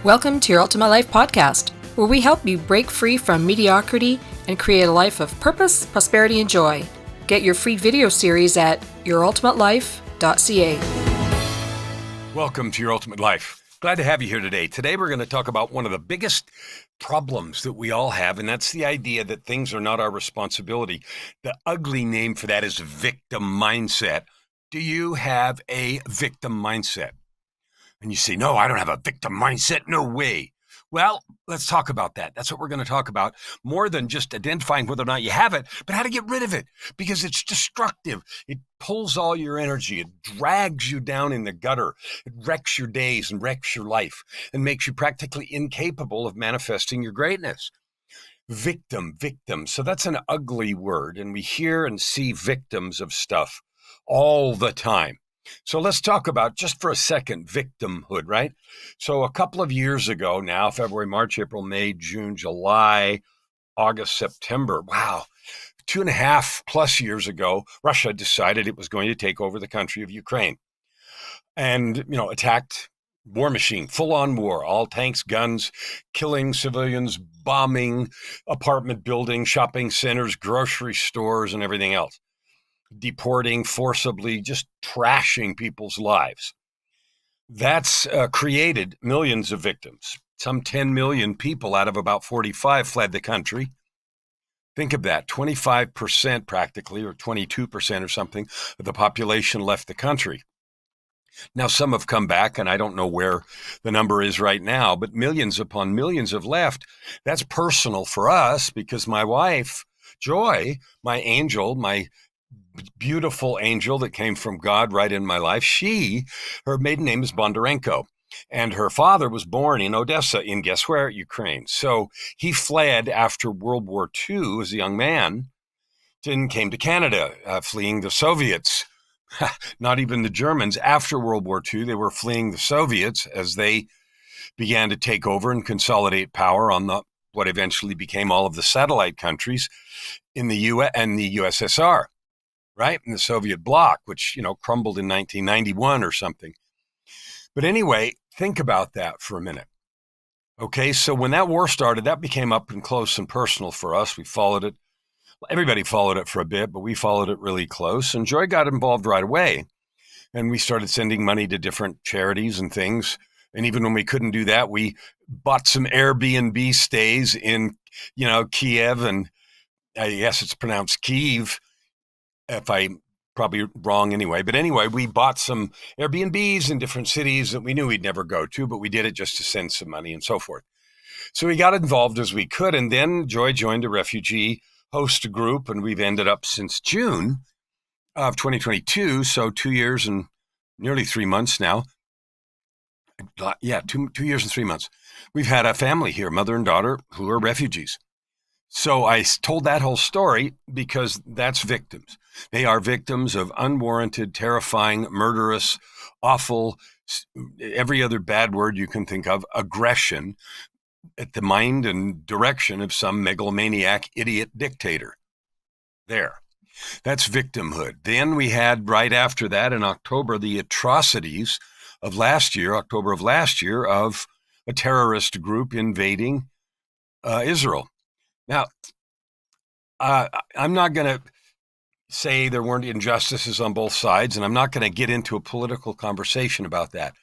Welcome to Your Ultimate Life podcast, where we help you break free from mediocrity and create a life of purpose, prosperity, and joy. Get your free video series at yourultimatelife.ca. Welcome to Your Ultimate Life. Glad to have you here today. Today we're going to talk about one of the biggest problems that we all have, and that's the idea that things are not our responsibility. The ugly name for that is victim mindset. Do you have a victim mindset? And you say, no, I don't have a victim mindset. No way. Well, let's talk about that. That's what we're going to talk about. More than just identifying whether or not you have it, but how to get rid of it, because it's destructive. It pulls all your energy. It drags you down in the gutter. It wrecks your days and wrecks your life and makes you practically incapable of manifesting your greatness. Victim. So that's an ugly word, and we hear and see victims of stuff all the time. So let's talk about, just for a second, victimhood, right? So a couple of years ago now, February, March, April, May, June, July, August, September, wow, 2.5+ years ago, Russia decided it was going to take over the country of Ukraine and, attacked. War machine, full-on war, all tanks, guns, killing civilians, bombing apartment buildings, shopping centers, grocery stores, and everything else. Deporting, forcibly, just trashing people's lives. That's created millions of victims. Some 10 million people out of about 45 fled the country. Think of that, 25% practically, or 22% or something, of the population left the country. Now, some have come back, and I don't know where the number is right now, but millions upon millions have left. That's personal for us, because my wife, Joy, my angel, my beautiful angel that came from God right in my life, her maiden name is Bondarenko, and her father was born in Odessa, in guess where? Ukraine. So he fled after World War II as a young man and came to Canada, fleeing the Soviets. Not even the Germans. After World War II, they were fleeing the Soviets as they began to take over and consolidate power on what eventually became all of the satellite countries in the US and the USSR. Right? In the Soviet bloc, which, crumbled in 1991 or something. But anyway, think about that for a minute. Okay, so when that war started, that became up and close and personal for us. We followed it. Everybody followed it for a bit, but we followed it really close. And Joy got involved right away. And we started sending money to different charities and things. And even when we couldn't do that, we bought some Airbnb stays in, Kiev, and I guess it's pronounced Kyiv, if I'm probably wrong anyway. But anyway, we bought some Airbnbs in different cities that we knew we'd never go to, but we did it just to send some money and so forth. So we got involved as we could. And then Joy joined a refugee host group, and we've ended up since June of 2022. So 2 years and nearly 3 months now. Yeah, 2 years and 3 months. We've had a family here, mother and daughter, who are refugees. So I told that whole story because that's victims. They are victims of unwarranted, terrifying, murderous, awful, every other bad word you can think of, aggression at the mind and direction of some megalomaniac idiot dictator. There. That's victimhood. Then we had, right after that in October, the atrocities of October of last year, of a terrorist group invading Israel. Now, I'm not going to say there weren't injustices on both sides, and I'm not going to get into a political conversation about that.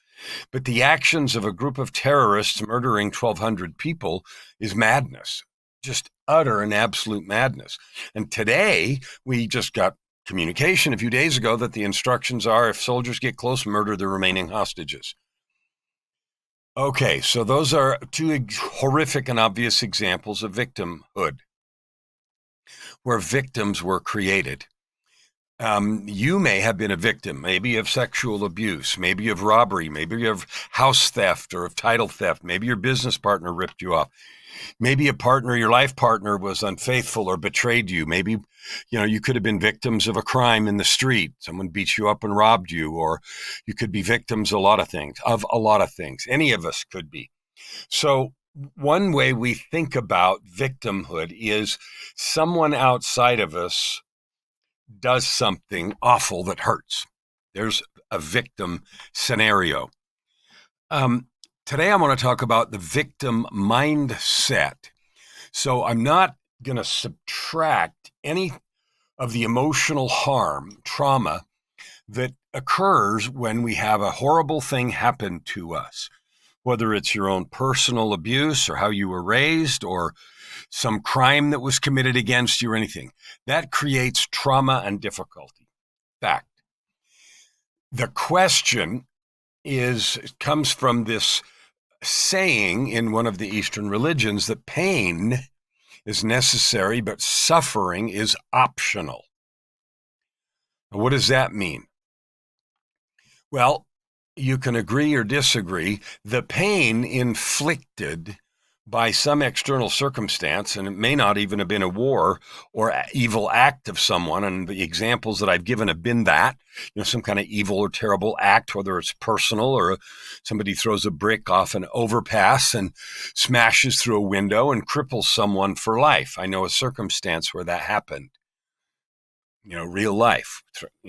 But the actions of a group of terrorists murdering 1,200 people is madness, just utter and absolute madness. And today, we just got communication a few days ago that the instructions are, if soldiers get close, murder the remaining hostages. Okay, so those are two horrific and obvious examples of victimhood, where victims were created. You may have been a victim, maybe of sexual abuse, maybe of robbery, maybe of house theft or of title theft. Maybe your business partner ripped you off. Maybe your life partner was unfaithful or betrayed you. Maybe, you could have been victims of a crime in the street. Someone beat you up and robbed you, or you could be victims of a lot of things. Any of us could be. So one way we think about victimhood is someone outside of us does something awful that hurts. There's a victim scenario. Today, I'm going to talk about the victim mindset. So I'm not going to subtract any of the emotional harm, trauma that occurs when we have a horrible thing happen to us, whether it's your own personal abuse or how you were raised or some crime that was committed against you or anything. That creates trauma and difficulty. Fact. The question comes from this saying in one of the Eastern religions that pain is necessary, but suffering is optional. Now, what does that mean? Well, you can agree or disagree. The pain inflicted by some external circumstance, and it may not even have been a war or evil act of someone, and the examples that I've given have been that, some kind of evil or terrible act, whether it's personal or somebody throws a brick off an overpass and smashes through a window and cripples someone for life. I know a circumstance where that happened. Real life,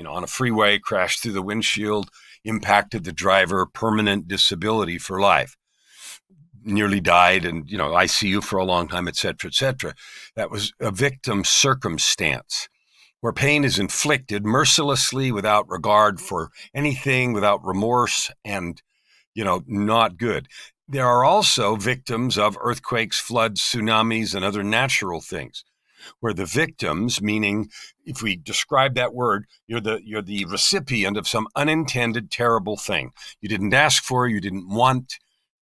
on a freeway, crashed through the windshield, impacted the driver, permanent disability for life. Nearly died and, ICU for a long time, et cetera, et cetera. That was a victim circumstance where pain is inflicted mercilessly without regard for anything, without remorse, and, not good. There are also victims of earthquakes, floods, tsunamis, and other natural things where the victims, meaning if we describe that word, you're the recipient of some unintended terrible thing. You didn't ask for, you didn't want,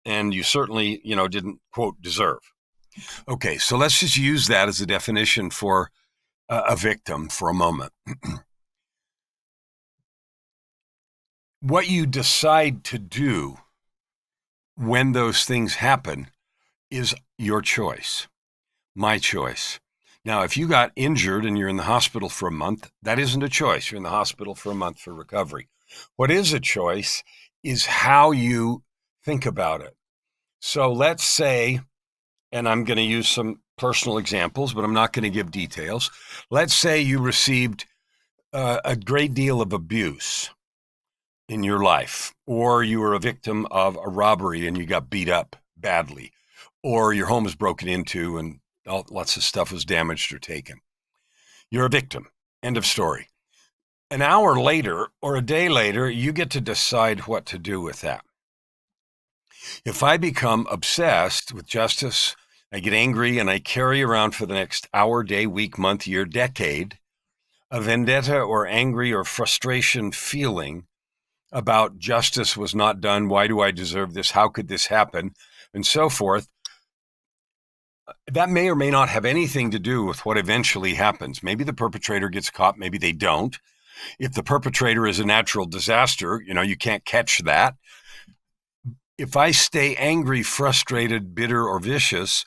and you certainly, didn't, quote, deserve. Okay, so let's just use that as a definition for a victim for a moment. What you decide to do when those things happen is your choice, my choice. Now, if you got injured and you're in the hospital for a month, that isn't a choice. You're in the hospital for a month for recovery. What is a choice is how you think about it. So let's say, and I'm going to use some personal examples, but I'm not going to give details. Let's say you received a great deal of abuse in your life, or you were a victim of a robbery and you got beat up badly, or your home was broken into and lots of stuff was damaged or taken. You're a victim. End of story. An hour later or a day later, you get to decide what to do with that. If I become obsessed with justice, I get angry and I carry around for the next hour, day, week, month, year, decade, a vendetta or angry or frustration feeling about justice was not done, why do I deserve this, how could this happen, and so forth, that may or may not have anything to do with what eventually happens. Maybe the perpetrator gets caught, maybe they don't. If the perpetrator is a natural disaster, you can't catch that. If I stay angry, frustrated, bitter, or vicious,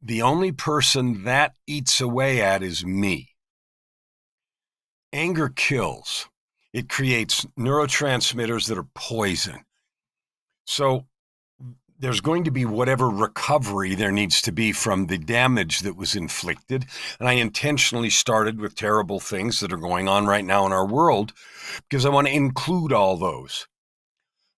the only person that eats away at is me. Anger kills. It creates neurotransmitters that are poison. So there's going to be whatever recovery there needs to be from the damage that was inflicted. And I intentionally started with terrible things that are going on right now in our world because I want to include all those.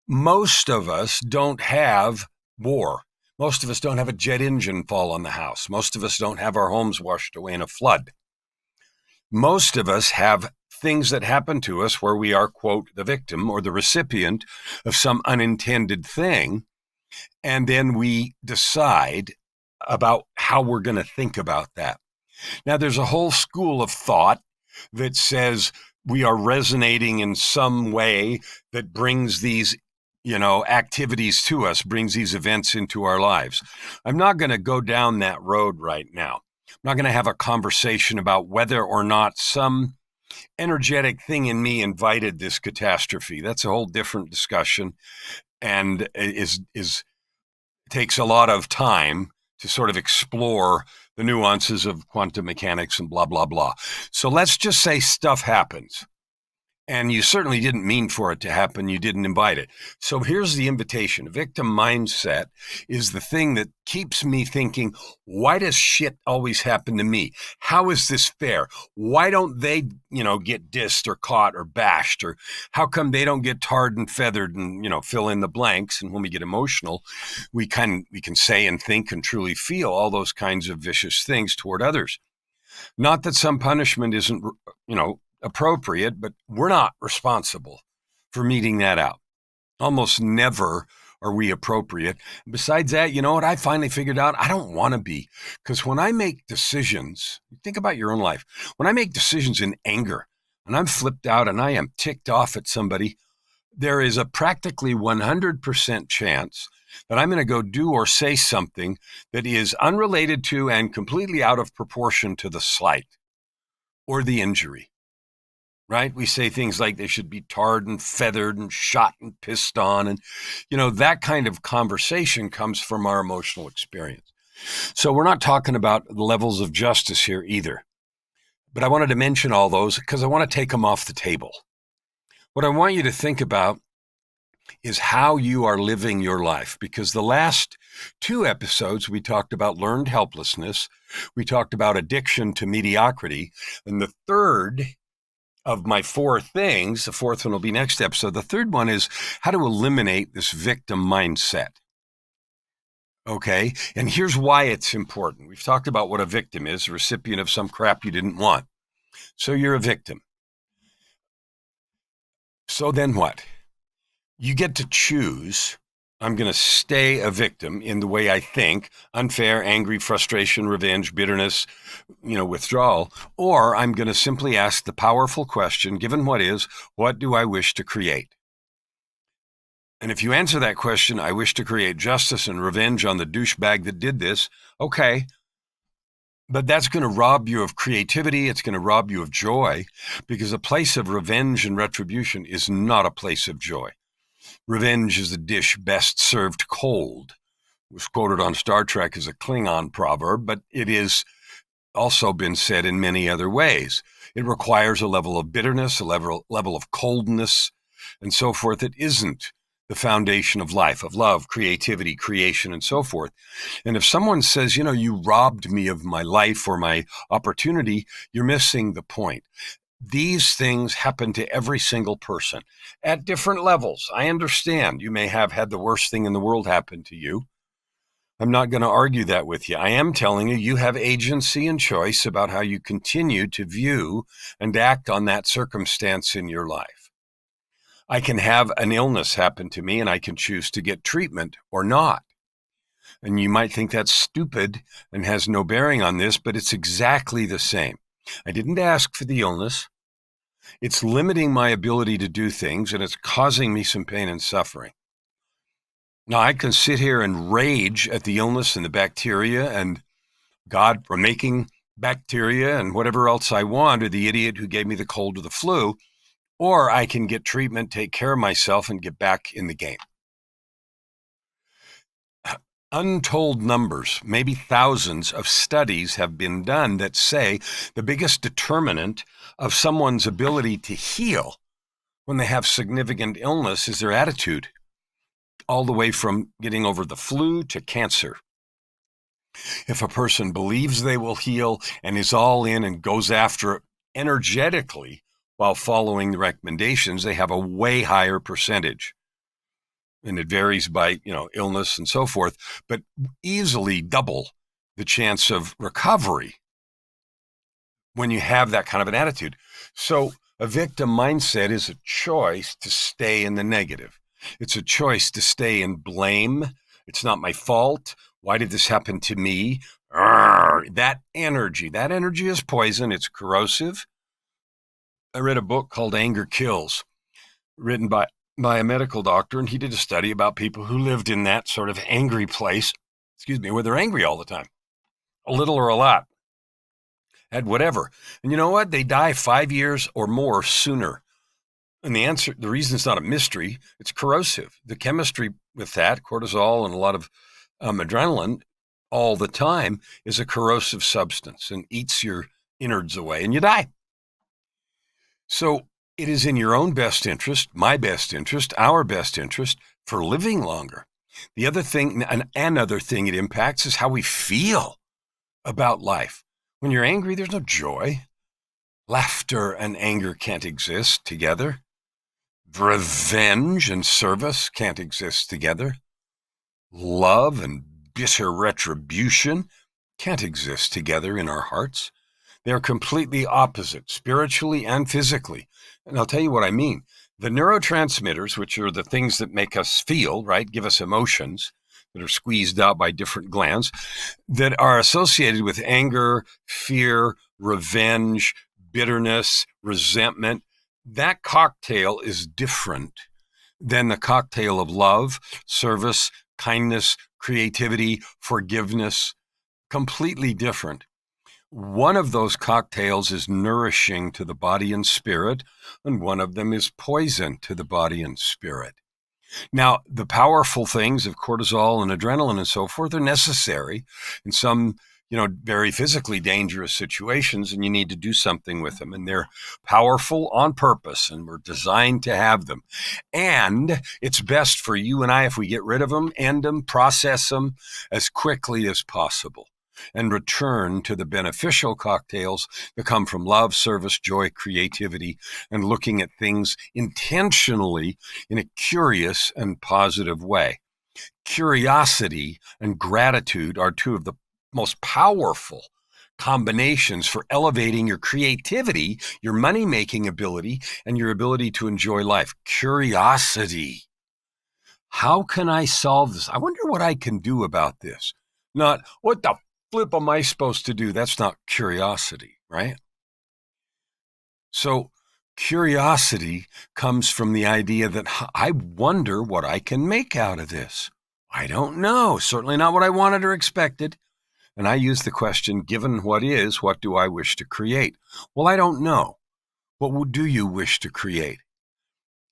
Most of us don't have war. Most of us don't have a jet engine fall on the house. Most of us don't have our homes washed away in a flood. Most of us have things that happen to us where we are, quote, the victim or the recipient of some unintended thing. And then we decide about how we're going to think about that. Now, there's a whole school of thought that says we are resonating in some way that brings these activities to us, brings these events into our lives. I'm not going to go down that road right now. I'm not going to have a conversation about whether or not some energetic thing in me invited this catastrophe. That's a whole different discussion and takes a lot of time to sort of explore the nuances of quantum mechanics and blah, blah, blah. So let's just say stuff happens. And you certainly didn't mean for it to happen. You didn't invite it. So here's the invitation. Victim mindset is the thing that keeps me thinking, why does shit always happen to me? How is this fair? Why don't they, get dissed or caught or bashed? Or how come they don't get tarred and feathered and, fill in the blanks? And when we get emotional, we can say and think and truly feel all those kinds of vicious things toward others. Not that some punishment isn't, appropriate, but we're not responsible for meting that out. Almost never are we appropriate. Besides that, you know what I finally figured out? I don't want to be. Because when I make decisions, think about your own life. When I make decisions in anger and I'm flipped out and I am ticked off at somebody, there is a practically 100% chance that I'm going to go do or say something that is unrelated to and completely out of proportion to the slight or the injury. Right? We say things like they should be tarred and feathered and shot and pissed on. And, that kind of conversation comes from our emotional experience. So we're not talking about the levels of justice here either. But I wanted to mention all those because I want to take them off the table. What I want you to think about is how you are living your life. Because the last 2 episodes, we talked about learned helplessness. We talked about addiction to mediocrity. And the third of my 4 things, the fourth one will be next episode. The third one is how to eliminate this victim mindset. Okay. And here's why it's important. We've talked about what a victim is, a recipient of some crap you didn't want. So you're a victim. So then what? You get to choose. I'm going to stay a victim in the way I think, unfair, angry, frustration, revenge, bitterness, withdrawal, or I'm going to simply ask the powerful question, given what do I wish to create? And if you answer that question, I wish to create justice and revenge on the douchebag that did this, okay. But that's going to rob you of creativity. It's going to rob you of joy, because a place of revenge and retribution is not a place of joy. Revenge is a dish best served cold. It was quoted on Star Trek as a Klingon proverb, but it is also been said in many other ways. It requires a level of bitterness, a level of coldness, and so forth. It isn't the foundation of life, of love, creativity, creation, and so forth. And if someone says, you robbed me of my life or my opportunity, you're missing the point. These things happen to every single person at different levels. I understand you may have had the worst thing in the world happen to you. I'm not going to argue that with you. I am telling you, you have agency and choice about how you continue to view and act on that circumstance in your life. I can have an illness happen to me and I can choose to get treatment or not. And you might think that's stupid and has no bearing on this, but it's exactly the same. I didn't ask for the illness. It's limiting my ability to do things, and it's causing me some pain and suffering. Now, I can sit here and rage at the illness and the bacteria and God for making bacteria and whatever else I want, or the idiot who gave me the cold or the flu, or I can get treatment, take care of myself, and get back in the game. Untold numbers, maybe thousands of studies have been done that say the biggest determinant of someone's ability to heal when they have significant illness is their attitude, all the way from getting over the flu to cancer. If a person believes they will heal and is all in and goes after it energetically while following the recommendations, they have a way higher percentage. And it varies by, illness and so forth, but easily double the chance of recovery when you have that kind of an attitude. So a victim mindset is a choice to stay in the negative. It's a choice to stay in blame. It's not my fault. Why did this happen to me? That energy is poison. It's corrosive. I read a book called Anger Kills, written by a medical doctor, and he did a study about people who lived in that sort of angry place, where they're angry all the time, a little or a lot, had whatever. And you know what? They die 5 years or more sooner. And the reason it's not a mystery, it's corrosive. The chemistry with that, cortisol and a lot of adrenaline all the time, is a corrosive substance and eats your innards away and you die. So it is in your own best interest, my best interest, our best interest for living longer. The other thing, another thing it impacts is how we feel about life. When you're angry, there's no joy. Laughter and anger can't exist together. Revenge and service can't exist together. Love and bitter retribution can't exist together in our hearts. They're completely opposite, spiritually and physically. And I'll tell you what I mean. The neurotransmitters, which are the things that make us feel, right, give us emotions that are squeezed out by different glands, that are associated with anger, fear, revenge, bitterness, resentment, that cocktail is different than the cocktail of love, service, kindness, creativity, forgiveness. Completely different. One of those cocktails is nourishing to the body and spirit, and one of them is poison to the body and spirit. Now, the powerful things of cortisol and adrenaline and so forth are necessary in some, very physically dangerous situations, and you need to do something with them. And they're powerful on purpose, and we're designed to have them. And it's best for you and I if we get rid of them, end them, process them as quickly as possible, and return to the beneficial cocktails that come from love, service, joy, creativity, and looking at things intentionally in a curious and positive way. Curiosity and gratitude are two of the most powerful combinations for elevating your creativity, your money-making ability, and your ability to enjoy life. Curiosity. How can I solve this? I wonder what I can do about this. Not, what the flip am I supposed to do? That's not curiosity, right? So curiosity comes from the idea that I wonder what I can make out of this. I don't know. Certainly not what I wanted or expected. And I use the question, given what is, what do I wish to create? Well, I don't know. What do you wish to create?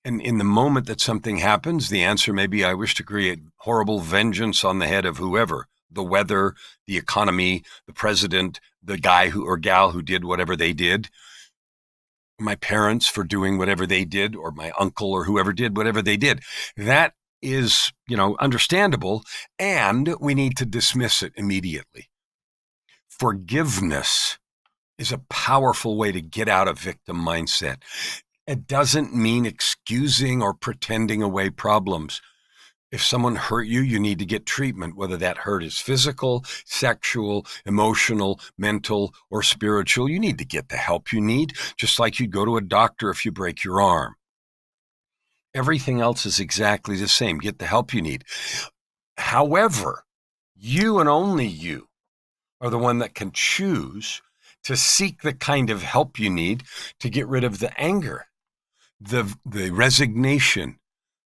And in the moment that something happens, the answer may be, I wish to create horrible vengeance on the head of whoever, the weather, the economy, the president, the guy or gal who did whatever they did, my parents for doing whatever they did, or my uncle or whoever did whatever they did. That is, understandable, and we need to dismiss it immediately. Forgiveness is a powerful way to get out of victim mindset. It doesn't mean excusing or pretending away problems. If someone hurt you, you need to get treatment, whether that hurt is physical, sexual, emotional, mental, or spiritual. You need to get the help you need, just like you'd go to a doctor if you break your arm. Everything else is exactly the same. Get the help you need. However, you and only you are the one that can choose to seek the kind of help you need to get rid of the anger, the resignation,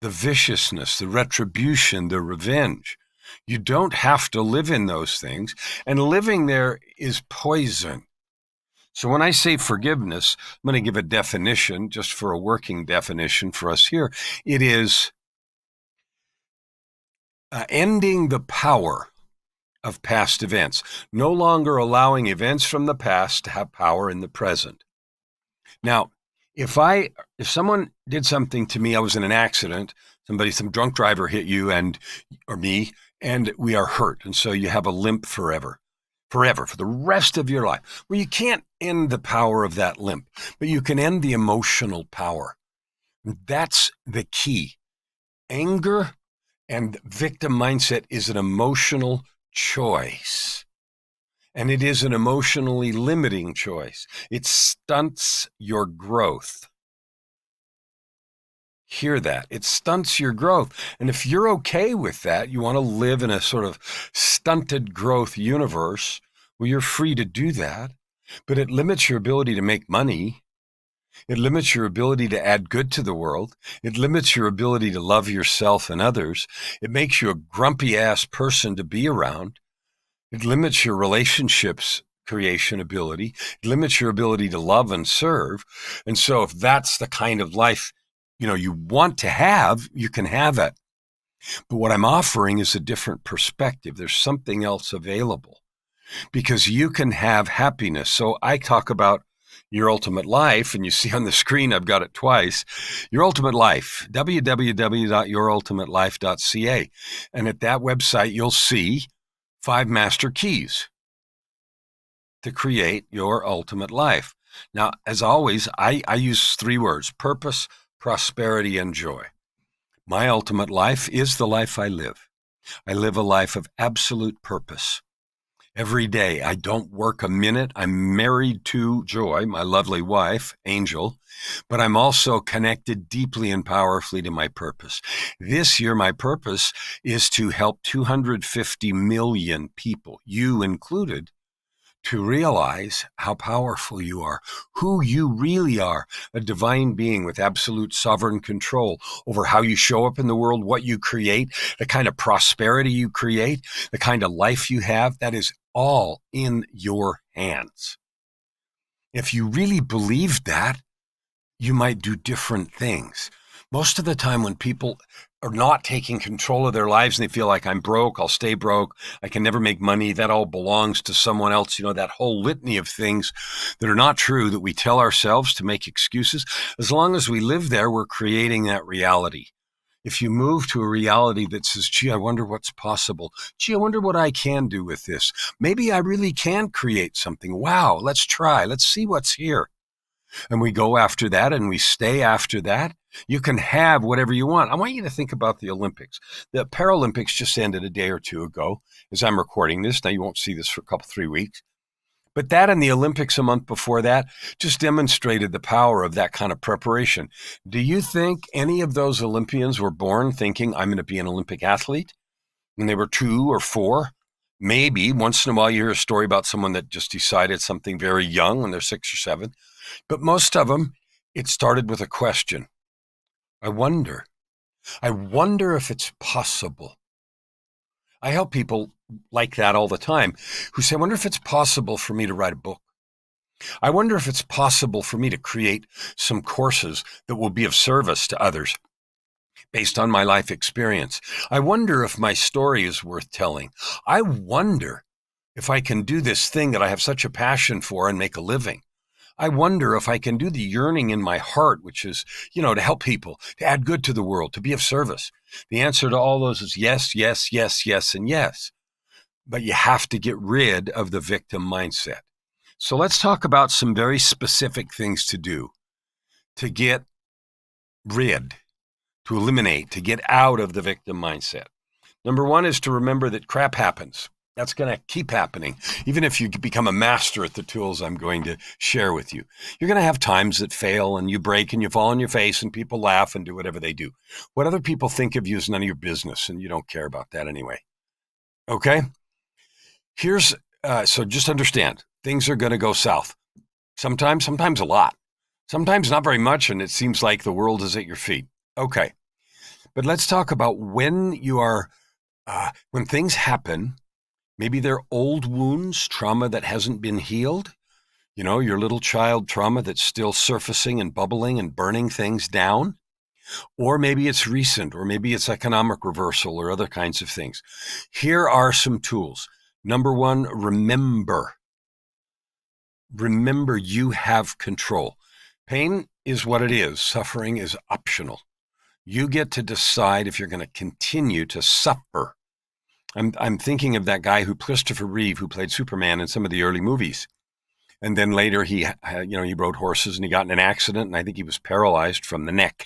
the viciousness, the retribution, the revenge. You don't have to live in those things, and living there is poison. So when I say forgiveness, I'm going to give a definition, just for a working definition for us here. It is ending the power of past events, no longer allowing events from the past to have power in the present. Now, if someone did something to me, I was in an accident, some drunk driver hit you or me, and we are hurt. And so you have a limp forever, for the rest of your life. Well, you can't end the power of that limp, but you can end the emotional power. That's the key. Anger and victim mindset is an emotional choice. And it is an emotionally limiting choice. It stunts your growth. Hear that. It stunts your growth. And if you're okay with that, you want to live in a sort of stunted growth universe, well, you're free to do that. But it limits your ability to make money. It limits your ability to add good to the world. It limits your ability to love yourself and others. It makes you a grumpy-ass person to be around. It limits your relationships creation ability. It limits your ability to love and serve. And so if that's the kind of life, you want to have, you can have it. But what I'm offering is a different perspective. There's something else available, because you can have happiness. So I talk about, Your Ultimate Life, and you see on the screen I've got it twice, Your Ultimate Life, www.yourultimatelife.ca. And at that website, you'll see 5 master keys to create your ultimate life. Now, as always, I use 3 words: purpose, prosperity, and joy. My ultimate life is the life I live. I live a life of absolute purpose. Every day, I don't work a minute. I'm married to Joy, my lovely wife, Angel, but I'm also connected deeply and powerfully to my purpose. This year, my purpose is to help 250 million people, you included, to realize how powerful you are, who you really are, a divine being with absolute sovereign control over how you show up in the world, what you create, the kind of prosperity you create, the kind of life you have. That is all in your hands. If you really believed that, you might do different things. Most of the time when people are not taking control of their lives and they feel like, I'm broke, I'll stay broke, I can never make money, that all belongs to someone else, that whole litany of things that are not true that we tell ourselves to make excuses. As long as we live there, we're creating that reality. If you move to a reality that says, gee, I wonder what's possible. Gee, I wonder what I can do with this. Maybe I really can create something. Wow, let's try. Let's see what's here. And we go after that and we stay after that. You can have whatever you want. I want you to think about the Olympics. The Paralympics just ended a day or two ago as I'm recording this. Now, you won't see this for 3 weeks. But that and the Olympics a month before that just demonstrated the power of that kind of preparation. Do you think any of those Olympians were born thinking, I'm going to be an Olympic athlete? When they were 2 or 4? Maybe once in a while you hear a story about someone that just decided something very young when they're 6 or 7. But most of them, it started with a question. I wonder if it's possible. I help people like that all the time who say, I wonder if it's possible for me to write a book. I wonder if it's possible for me to create some courses that will be of service to others based on my life experience. I wonder if my story is worth telling. I wonder if I can do this thing that I have such a passion for and make a living. I wonder if I can do the yearning in my heart, which is, to help people, to add good to the world, to be of service. The answer to all those is yes, yes, yes, yes, and yes. But you have to get rid of the victim mindset. So let's talk about some very specific things to do to get rid, to eliminate, to get out of the victim mindset. Number 1 is to remember that crap happens. That's going to keep happening. Even if you become a master at the tools I'm going to share with you, you're going to have times that fail and you break and you fall on your face and people laugh and do whatever they do. What other people think of you is none of your business, and you don't care about that anyway. Okay? So just understand, things are going to go south. Sometimes a lot. Sometimes not very much, and it seems like the world is at your feet. Okay. But let's talk about when things happen. Maybe they're old wounds, trauma that hasn't been healed. Your little child trauma that's still surfacing and bubbling and burning things down. Or maybe it's recent, or maybe it's economic reversal or other kinds of things. Here are some tools. Number 1, remember. Remember you have control. Pain is what it is. Suffering is optional. You get to decide if you're going to continue to suffer. I'm thinking of that guy Christopher Reeve, who played Superman in some of the early movies. And then later he rode horses and he got in an accident, and I think he was paralyzed from the neck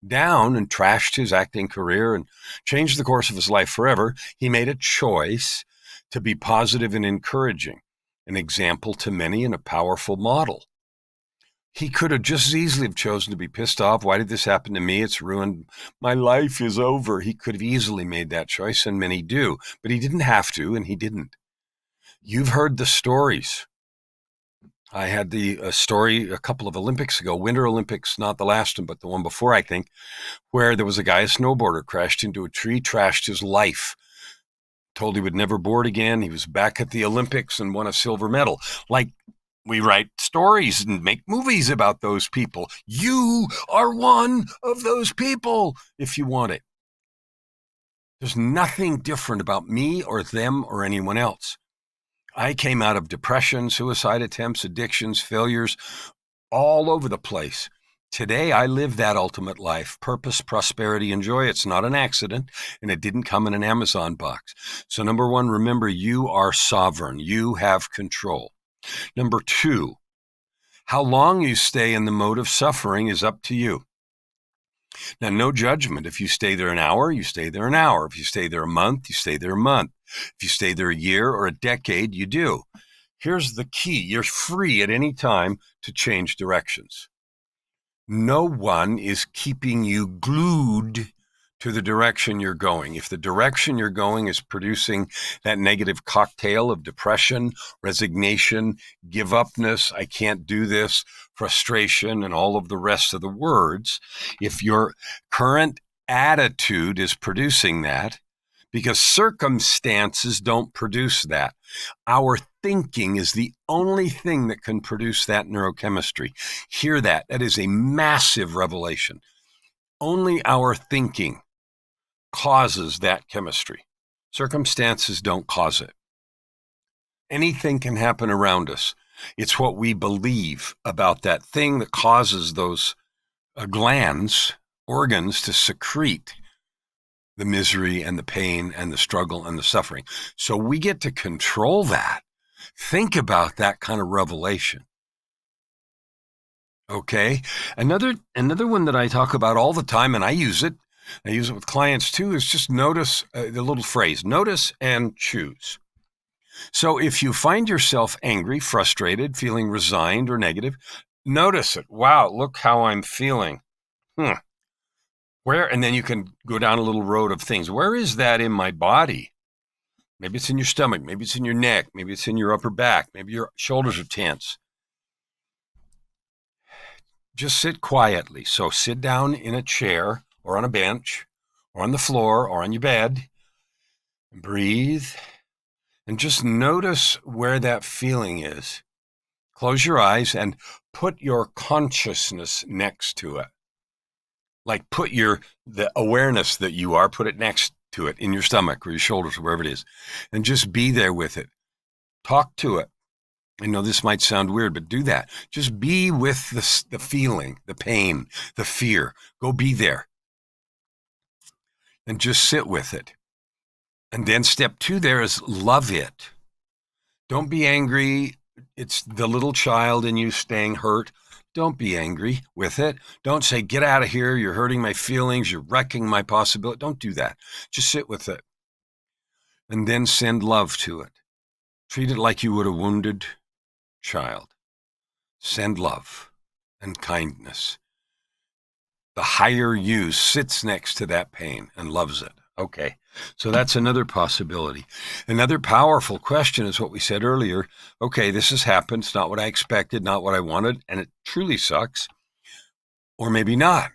down and trashed his acting career and changed the course of his life forever. He made a choice to be positive and encouraging, an example to many and a powerful model. He could have just as easily have chosen to be pissed off. Why did this happen to me? It's ruined. My life is over. He could have easily made that choice, and many do. But he didn't have to, and he didn't. You've heard the stories. I had the story a couple of Olympics ago, Winter Olympics, not the last one, but the one before, I think, where there was a guy, a snowboarder, crashed into a tree, trashed his life. Told he would never board again. He was back at the Olympics and won a silver medal. We write stories and make movies about those people. You are one of those people if you want it. There's nothing different about me or them or anyone else. I came out of depression, suicide attempts, addictions, failures, all over the place. Today, I live that ultimate life, purpose, prosperity, and joy. It's not an accident, and it didn't come in an Amazon box. So number one, remember, you are sovereign. You have control. Number two, how long you stay in the mode of suffering is up to you. Now, no judgment. If you stay there an hour, you stay there an hour. If you stay there a month, you stay there a month. If you stay there a year or a decade, you do. Here's the key. You're free at any time to change directions. No one is keeping you glued to the direction you're going. If the direction you're going is producing that negative cocktail of depression, resignation, give upness, I can't do this, frustration, and all of the rest of the words, if your current attitude is producing that, because circumstances don't produce that. Our thinking is the only thing that can produce that neurochemistry. Hear that. That is a massive revelation. Only our thinking causes that chemistry. Circumstances don't cause it. Anything can happen around us. It's what we believe about that thing that causes those glands, organs to secrete the misery and the pain and the struggle and the suffering. So we get to control that. Think about that kind of revelation. Okay. Another one that I talk about all the time, and I use it with clients too, is just notice the little phrase, notice and choose. So if you find yourself angry, frustrated, feeling resigned or negative, notice it. Wow, look how I'm feeling. Where, and then you can go down a little road of things. Where is that in my body? Maybe it's in your stomach. Maybe it's in your neck. Maybe it's in your upper back. Maybe your shoulders are tense. Just sit quietly. So sit down in a chair or on a bench or on the floor or on your bed and breathe and just notice where that feeling is. Close your eyes and put your consciousness next to it. Like put the awareness that you are, put it next to it in your stomach or your shoulders or wherever it is, and just be there with it. Talk to it. I know this might sound weird, but do that. Just be with the feeling, the pain, the fear. Go be there. And just sit with it. And then step two there is love it. Don't be angry. It's the little child in you staying hurt. Don't be angry with it. Don't say, get out of here. You're hurting my feelings. You're wrecking my possibility. Don't do that. Just sit with it. And then send love to it. Treat it like you would a wounded child. Send love and kindness. The higher you sits next to that pain and loves it. Okay, so that's another possibility. Another powerful question is what we said earlier. Okay, this has happened. It's not what I expected, not what I wanted, and it truly sucks. Or maybe not.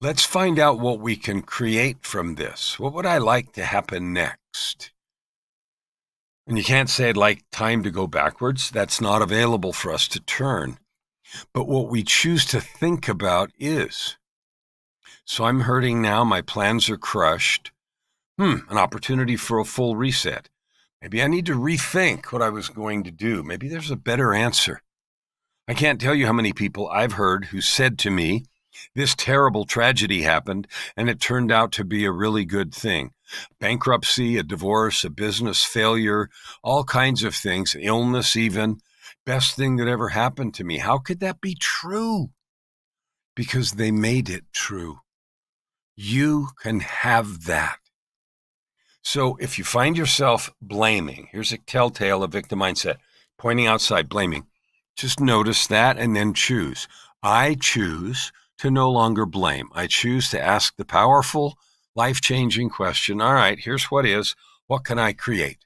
Let's find out what we can create from this. What would I like to happen next? And you can't say I'd like time to go backwards. That's not available for us to turn. But what we choose to think about is, so I'm hurting now, my plans are crushed. An opportunity for a full reset. Maybe I need to rethink what I was going to do. Maybe there's a better answer. I can't tell you how many people I've heard who said to me, this terrible tragedy happened, and it turned out to be a really good thing. Bankruptcy, a divorce, a business failure, all kinds of things, illness even. Best thing that ever happened to me. How could that be true? Because they made it true. You can have that. So if you find yourself blaming, here's a telltale of victim mindset, pointing outside, blaming. Just notice that and then choose. I choose to no longer blame. I choose to ask the powerful, life-changing question, all right, here's what is, what can I create?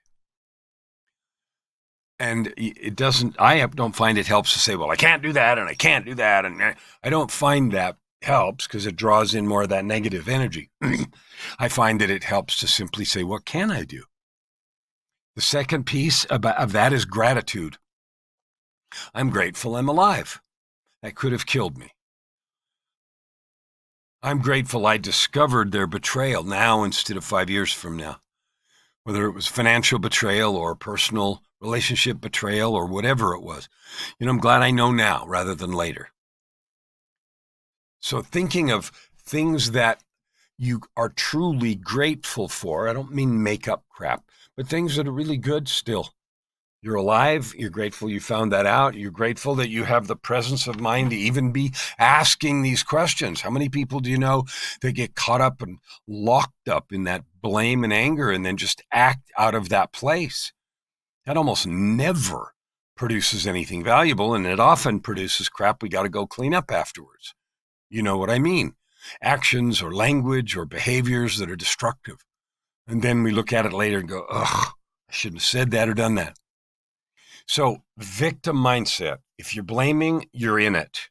And I don't find it helps to say, well, I can't do that and I can't do that. And I don't find that helps because it draws in more of that negative energy. I find that it helps to simply say, what can I do? The second piece of that is gratitude. I'm grateful I'm alive. That could have killed me. I'm grateful I discovered their betrayal now instead of 5 years from now. Whether it was financial betrayal or personal relationship betrayal, or whatever it was. I'm glad I know now rather than later. So thinking of things that you are truly grateful for, I don't mean make up crap, but things that are really good still. You're alive. You're grateful you found that out. You're grateful that you have the presence of mind to even be asking these questions. How many people do you know that get caught up and locked up in that blame and anger and then just act out of that place? That almost never produces anything valuable, and it often produces crap we got to go clean up afterwards. You know what I mean? Actions or language or behaviors that are destructive. And then we look at it later and go, ugh, I shouldn't have said that or done that. So victim mindset, if you're blaming, you're in it.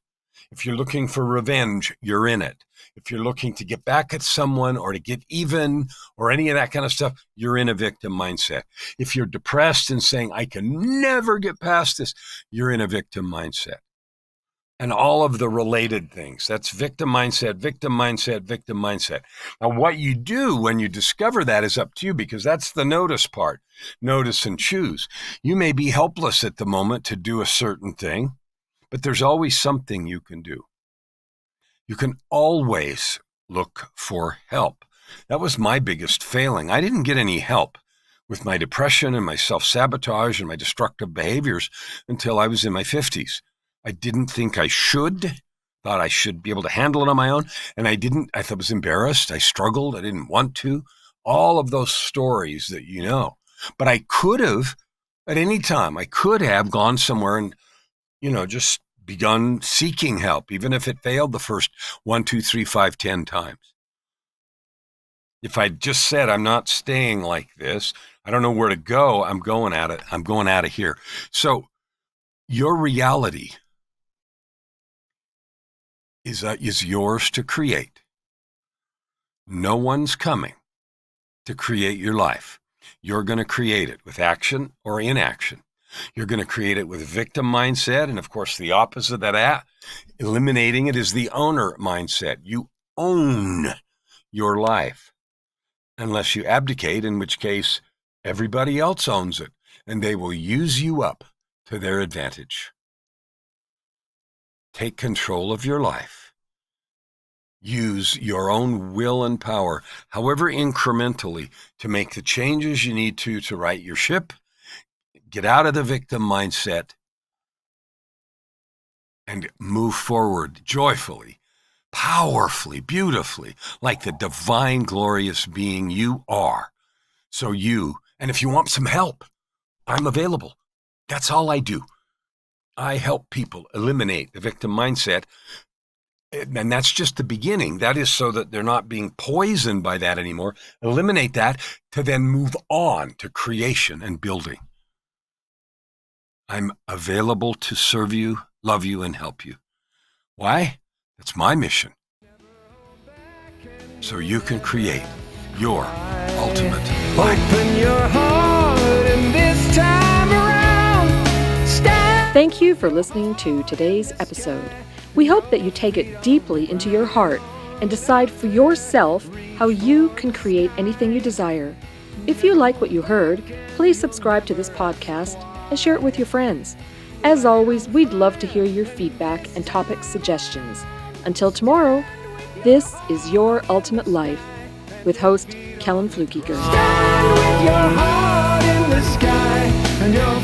If you're looking for revenge, you're in it. If you're looking to get back at someone or to get even or any of that kind of stuff, you're in a victim mindset. If you're depressed and saying, I can never get past this, you're in a victim mindset. And all of the related things. That's victim mindset, victim mindset, victim mindset. Now, what you do when you discover that is up to you, because that's the notice part. Notice and choose. You may be helpless at the moment to do a certain thing, but there's always something you can do. You can always look for help. That was my biggest failing. I didn't get any help with my depression and my self-sabotage and my destructive behaviors until I was in my 50s. I didn't think I should, thought I should be able to handle it on my own. And I didn't. I thought I was embarrassed. I struggled. I didn't want to. All of those stories that you know. But I could have, at any time, I could have gone somewhere and, just begun seeking help, even if it failed the first 1, 2, 3, 5, 10 times. If I just said, I'm not staying like this, I don't know where to go, I'm going at it. I'm going out of here. So your reality is yours to create. No one's coming to create your life. You're going to create it with action or inaction. You're going to create it with victim mindset. And of course, the opposite of that, eliminating it, is the owner mindset. You own your life unless you abdicate, in which case everybody else owns it and they will use you up to their advantage. Take control of your life. Use your own will and power, however incrementally, to make the changes you need to right your ship, get out of the victim mindset, and move forward joyfully, powerfully, beautifully, like the divine, glorious being you are. So and if you want some help, I'm available. That's all I do. I help people eliminate the victim mindset, and that's just the beginning. That is so that they're not being poisoned by that anymore. Eliminate that to then move on to creation and building. I'm available to serve you, love you, and help you. Why? That's my mission. So you can create your ultimate life. Open your heart and this time around, Thank you for listening to today's episode. We hope that you take it deeply into your heart and decide for yourself how you can create anything you desire. If you like what you heard, please subscribe to this podcast and share it with your friends. As always, we'd love to hear your feedback and topic suggestions. Until tomorrow, this is Your Ultimate Life with host Kellan Fluckiger. stand with your heart in the sky and your